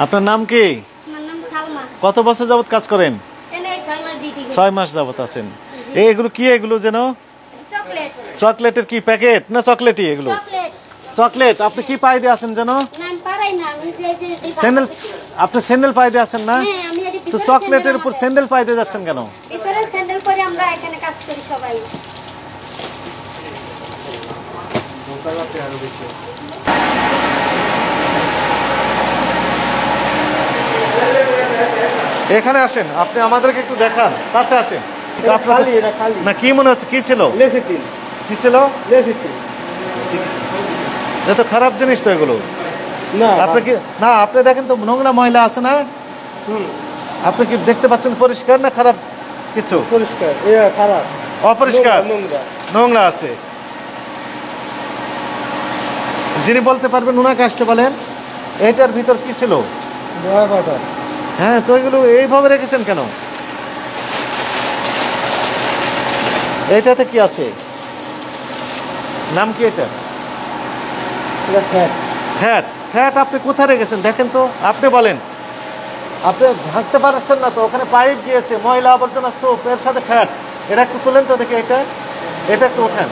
আপনার নাম কি? আমার নাম সালমা। কত বছর যাবত কাজ করেন? এনে 6 মাস ডিউটি করি। 6 মাস যাবত আছেন। এগুলো কি? এগুলো যেন চকলেট। চকলেটের কি প্যাকেট না চকলেটই এগুলো? চকলেট। চকলেট। আপনি কি পাই দিয়ে আছেন যেন? না আমি পারাই না, আমি যে স্যান্ডেল। আপনি স্যান্ডেল পাই দিয়ে আছেন না? হ্যাঁ, আমি এই তো চকলেটের উপর স্যান্ডেল পাই দিয়ে যাচ্ছেন কেন? ভিতরে স্যান্ডেল পরে আমরা এখানে কাজ করি সবাই। এখানে আসেন, আপনি আমাদেরকে একটু দেখান, কাছে আসেন। না কি মনে হচ্ছে, কি ছিল? কি ছিল? এত খারাপ জিনিস তো এগুলো। আপনি কি না, আপনি দেখেন তো নোংরা ময়লা আছে না? আপনি কি দেখতে পাচ্ছেন পরিষ্কার না খারাপ কিছু? পরিষ্কার, খারাপ, অপরিষ্কার, নোংরা আছে। যিনি বলতে পারবেন ওনাকে আসতে বলেন। এটার ভিতর কি ছিল? হ্যাঁ, তো এগুলো এইভাবে রেখেছেন কেন? এইটাতে কি আছে? নাম কি এটা? ফ্যাট। ফ্যাট আপনি কোথায় রেখেছেন দেখেন তো, আপনি বলেন। আপনি ঢাকতে পারছেন না তো, ওখানে পাইপ গিয়েছে, ময়লা আবর্জনা স্তূপ, এর সাথে ফ্যাট। এটা একটু তুলেন তো দেখি, এটা একটু ওঠেন।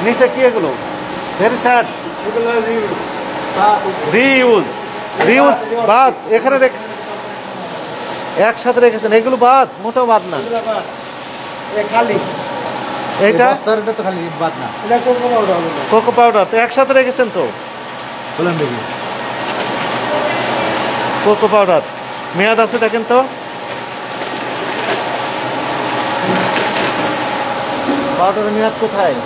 নিচে কি এগুলো? Very sad. রিইউজ। রিইউজ বাদ এখানে রেখেছেন, একসাথে রেখেছেন। এগুলো বাদ, মোটেও বাদ না। এইটা তো খালি বাদ না, কোকো পাউডার তো একসাথে রেখেছেন তো। বলেন দেখি। কোকো পাউডার মেয়াদ আছে দেখেন তো। পাউডারের মেয়াদ কোথায়?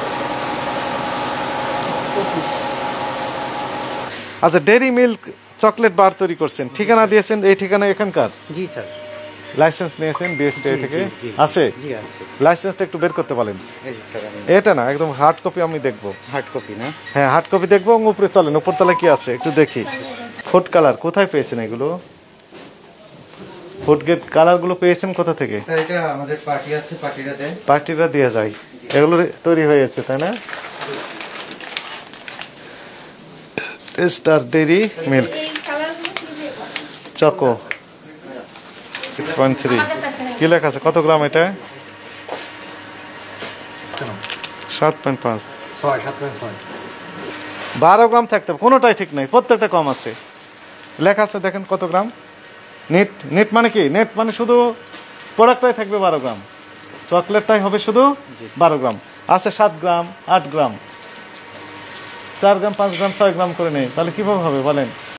আচ্ছা, ডেইরি মিল্ক চকলেট বার তৈরি করছেন, ঠিকানা দিয়েছেন, এই ঠিকানা এখানকার? জি স্যার। লাইসেন্স নিয়েছেন বিএসটিআই থেকে? আছে। লাইসেন্সটা একটু বের করতে বলেন। এটা না, একদম হার্ড কপি আমি দেখবো। হার্ড কপি না? হ্যাঁ, হার্ড কপি দেখবো। উপরে চলেন, উপরতলায় কি আছে একটু দেখি। ফুড কালার কোথায় পেয়েছেন এগুলো? ফুড গেট কালারগুলো পেয়েছেন কোথা থেকে? স্যার এটা আমাদের পার্টি আছে, পার্টিরা দেয়। পার্টিরা দিয়ে যায়, এগুলো তৈরি হয়েছে তাই না? Star dairy milk choco 6.3। কি লেখা আছে, কত গ্রাম এটা? 7.5। 7.6। 12 গ্রাম থাকতে হবে, কোনোটাই ঠিক নাই, প্রত্যেকটা কম আছে। লেখা আছে দেখেন কত গ্রাম। নেট নেট মানে কি? নেট মানে শুধু প্রোডাক্টটাই থাকবে 12 গ্রাম, চকলেটটাই হবে শুধু 12 গ্রাম। আছে 7 গ্রাম, 8 গ্রাম, 4 গ্রাম, 5 গ্রাম, 6 গ্রাম করে নেই, তাহলে কিভাবে হবে বলেন?